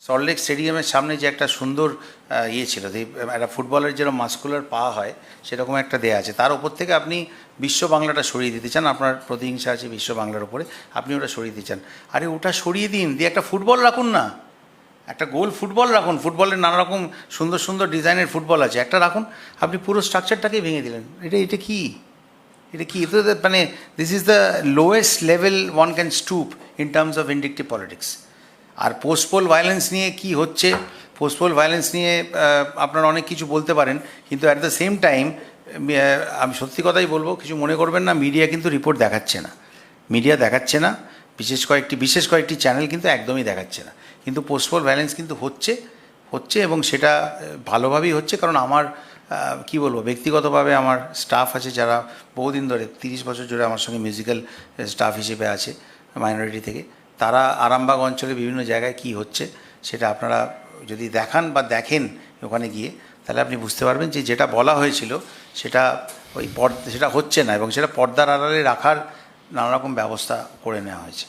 সল্টলেক স্টেডিয়ামের সামনে যে একটা সুন্দর ইয়ে ছিল, একটা ফুটবলের যেরকম মাস্কুলার পা হয় সেরকম একটা দেয়া আছে, তার ওপর থেকে আপনি বিশ্ব বাংলাটা সরিয়ে দিতে চান। আপনার প্রতিহিংসা আছে বিশ্ব বাংলার ওপরে, আপনি ওটা সরিয়ে দিতে চান। আরে ওটা সরিয়ে দিন, দিয়ে একটা ফুটবল রাখুন না, একটা গোল ফুটবল রাখুন। ফুটবলের নানা রকম সুন্দর সুন্দর ডিজাইনের ফুটবল আছে, একটা রাখুন। আপনি পুরো স্ট্রাকচারটাকেই ভেঙে দিলেন। এটা কি? এটা কি? এটা মানে this is the lowest level one can stoop in terms of vindictive politics. আর পোস্টপোল ভায়োলেন্স নিয়ে কি হচ্ছে, পোস্টপোল ভায়োলেন্স নিয়ে আপনারা অনেক কিছু বলতে পারেন, কিন্তু অ্যাট দ্য সেম টাইম আমি সত্যি কথাই বলবো, কিছু মনে করবেন না, মিডিয়া কিন্তু রিপোর্ট দেখাচ্ছে না, মিডিয়া দেখাচ্ছে না, বিশেষ কয়েকটি চ্যানেল কিন্তু একদমই দেখাচ্ছে না। কিন্তু পোস্টপোল ভায়োলেন্স কিন্তু হচ্ছে এবং সেটা ভালোভাবেই হচ্ছে। কারণ আমার কি বলবো, ব্যক্তিগতভাবে আমার স্টাফ আছে যারা বহুদিন ধরে 30 বছর ধরে আমার সঙ্গে মিউজিক্যাল স্টাফ হিসেবে আছে মাইনরিটি থেকে। তারা আরামবাগ অঞ্চলে বিভিন্ন জায়গায় কি হচ্ছে সেটা আপনারা যদি দেখান বা দেখেন ওখানে গিয়ে, তাহলে আপনি বুঝতে পারবেন যে যেটা বলা হয়েছিল সেটা সেটা হচ্ছে না, এবং সেটা পর্দার আড়ালে রাখার নানা রকম ব্যবস্থা করে নেওয়া হয়েছে।